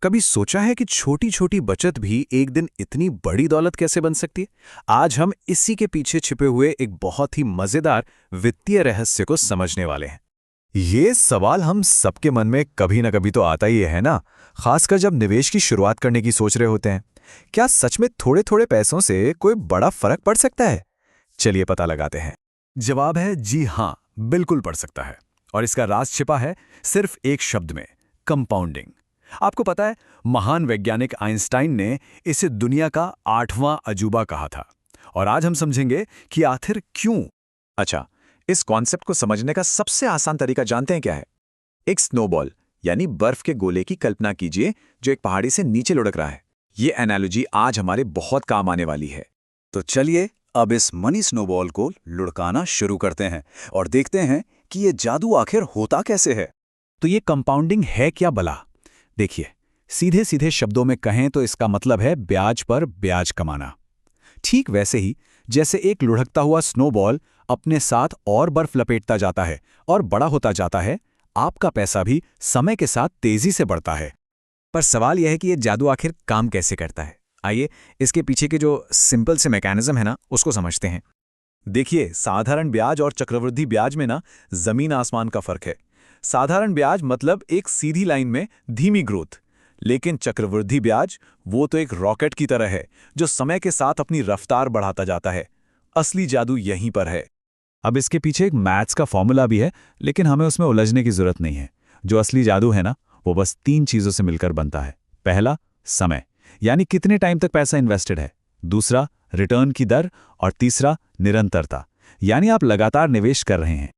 कभी सोचा है कि छोटी छोटी बचत भी एक दिन इतनी बड़ी दौलत कैसे बन सकती है? आज हम इसी के पीछे छिपे हुए एक बहुत ही मजेदार वित्तीय रहस्य को समझने वाले हैं। ये सवाल हम सबके मन में कभी ना कभी तो आता ही है ना, खासकर जब निवेश की शुरुआत करने की सोच रहे होते हैं। क्या सच में थोड़े थोड़े पैसों से कोई बड़ा फर्क पड़ सकता है? चलिए पता लगाते हैं। जवाब है जी हां, बिल्कुल पड़ सकता है। और इसका राज छिपा है सिर्फ एक शब्द में, कंपाउंडिंग। आपको पता है, महान वैज्ञानिक आइंस्टाइन ने इसे दुनिया का 8वां अजूबा कहा था। और आज हम समझेंगे कि आखिर क्यों। अच्छा, इस कॉन्सेप्ट को समझने का सबसे आसान तरीका जानते हैं क्या है? एक स्नोबॉल यानी बर्फ के गोले की कल्पना कीजिए जो एक पहाड़ी से नीचे लुढ़क रहा है। ये एनालॉजी आज हमारे बहुत काम आने वाली है। तो चलिए अब इस मनी स्नोबॉल को लुढ़काना शुरू करते हैं और देखते हैं कि ये जादू आखिर होता कैसे है। तो ये कंपाउंडिंग है क्या भला? देखिए, सीधे सीधे शब्दों में कहें तो इसका मतलब है ब्याज पर ब्याज कमाना। ठीक वैसे ही जैसे एक लुढ़कता हुआ स्नोबॉल अपने साथ और बर्फ लपेटता जाता है और बड़ा होता जाता है, आपका पैसा भी समय के साथ तेजी से बढ़ता है। पर सवाल यह है कि ये जादू आखिर काम कैसे करता है। आइए इसके पीछे के जो सिंपल से मैकेनिज्म है ना, उसको समझते हैं। देखिए, साधारण ब्याज और चक्रवृद्धि ब्याज में ना जमीन आसमान का फर्क है। साधारण ब्याज मतलब एक सीधी लाइन में धीमी ग्रोथ, लेकिन चक्रवृद्धि ब्याज वो तो एक रॉकेट की तरह है जो समय के साथ अपनी रफ्तार बढ़ाता जाता है। असली जादू यहीं पर है। अब इसके पीछे एक मैथ्स का फॉर्मूला भी है, लेकिन हमें उसमें उलझने की जरूरत नहीं है। जो असली जादू है ना, वो बस 3 चीजों से मिलकर बनता है। पहला, समय, यानी कितने टाइम तक पैसा इन्वेस्टेड है। दूसरा, रिटर्न की दर। और तीसरा, निरंतरता, यानी आप लगातार निवेश कर रहे हैं।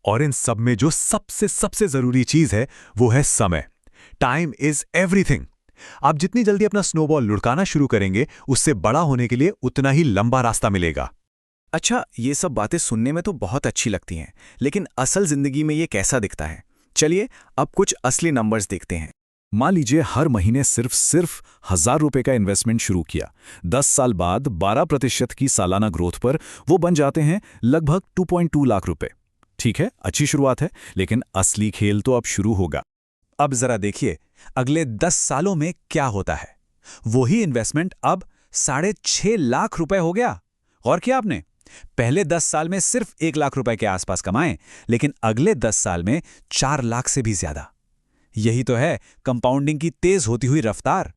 और इन सब में जो सबसे सबसे जरूरी चीज है वो है समय। Time is everything. आप जितनी जल्दी अपना स्नोबॉल लुढ़काना शुरू करेंगे, उससे बड़ा होने के लिए उतना ही लंबा रास्ता मिलेगा। अच्छा, ये सब बातें सुनने में तो बहुत अच्छी लगती हैं, लेकिन असल जिंदगी में ये कैसा दिखता है? चलिए अब कुछ असली नंबर्स देखते हैं। मान लीजिए हर महीने सिर्फ 1000 रुपए का इन्वेस्टमेंट शुरू किया। 10 साल बाद 12% की सालाना ग्रोथ पर वो बन जाते हैं लगभग 2.2 लाख रुपए। ठीक है, अच्छी शुरुआत है, लेकिन असली खेल तो अब शुरू होगा। अब जरा देखिए अगले 10 सालों में क्या होता है। वही इन्वेस्टमेंट अब 6.5 लाख रुपए हो गया। गौर किया आपने? पहले 10 साल में सिर्फ 1 लाख रुपए के आसपास कमाए, लेकिन अगले 10 साल में 4 लाख से भी ज्यादा। यही तो है कंपाउंडिंग की तेज होती हुई रफ्तार।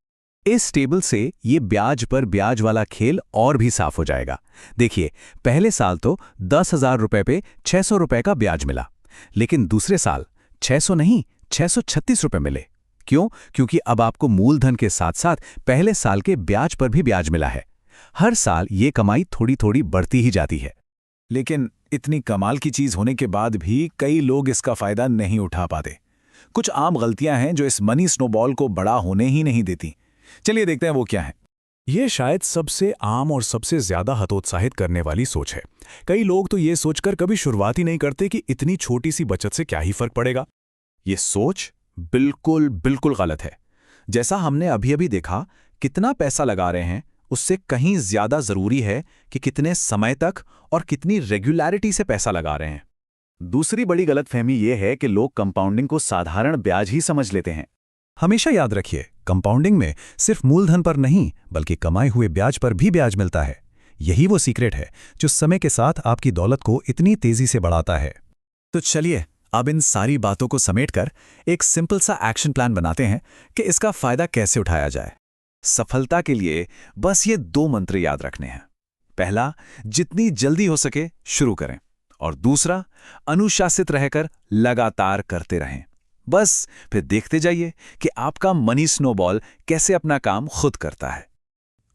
इस टेबल से ये ब्याज पर ब्याज वाला खेल और भी साफ हो जाएगा। देखिए, पहले साल तो 10,000 रुपए पे 600 रुपए का ब्याज मिला, लेकिन दूसरे साल 600 नहीं 636 रुपए मिले। क्यों? क्योंकि अब आपको मूलधन के साथ साथ पहले साल के ब्याज पर भी ब्याज मिला है। हर साल ये कमाई थोड़ी थोड़ी बढ़ती ही जाती है। लेकिन इतनी कमाल की चीज होने के बाद भी कई लोग इसका फायदा नहीं उठा पाते। कुछ आम गलतियां हैं जो इस मनी स्नोबॉल को बड़ा होने ही नहीं देती। चलिए देखते हैं वो क्या है। ये शायद सबसे आम और सबसे ज्यादा हतोत्साहित करने वाली सोच है। कई लोग तो ये सोचकर कभी शुरुआत ही नहीं करते कि इतनी छोटी सी बचत से क्या ही फर्क पड़ेगा। ये सोच बिल्कुल बिल्कुल गलत है। जैसा हमने अभी अभी देखा, कितना पैसा लगा रहे हैं उससे कहीं ज्यादा जरूरी है कि कितने समय तक और कितनी रेगुलरिटी से पैसा लगा रहे हैं। दूसरी बड़ी गलतफहमी यह है कि लोग कंपाउंडिंग को साधारण ब्याज ही समझ लेते हैं। हमेशा याद रखिए, कंपाउंडिंग में सिर्फ मूलधन पर नहीं बल्कि कमाए हुए ब्याज पर भी ब्याज मिलता है। यही वो सीक्रेट है जो समय के साथ आपकी दौलत को इतनी तेजी से बढ़ाता है। तो चलिए अब इन सारी बातों को समेटकर एक सिंपल सा एक्शन प्लान बनाते हैं कि इसका फायदा कैसे उठाया जाए। सफलता के लिए बस ये 2 मंत्र याद रखने हैं। पहला, जितनी जल्दी हो सके शुरू करें, और दूसरा, अनुशासित रहकर लगातार करते रहें। बस फिर देखते जाइए कि आपका मनी स्नोबॉल कैसे अपना काम खुद करता है।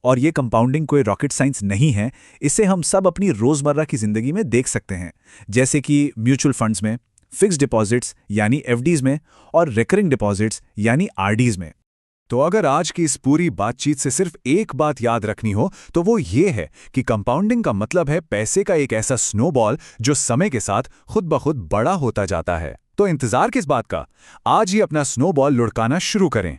और ये कंपाउंडिंग कोई रॉकेट साइंस नहीं है। इसे हम सब अपनी रोजमर्रा की जिंदगी में देख सकते हैं, जैसे कि म्यूचुअल फंड्स में, फिक्स्ड डिपॉजिट्स यानी एफडीज में, और रिकरिंग डिपॉजिट्स यानी आरडीज में। तो अगर आज की इस पूरी बातचीत से सिर्फ एक बात याद रखनी हो तो वो ये है कि कंपाउंडिंग का मतलब है पैसे का एक ऐसा स्नोबॉल जो समय के साथ खुद ब खुद बड़ा होता जाता है। तो इंतजार किस बात का? आज ही अपना स्नोबॉल लुढ़काना शुरू करें।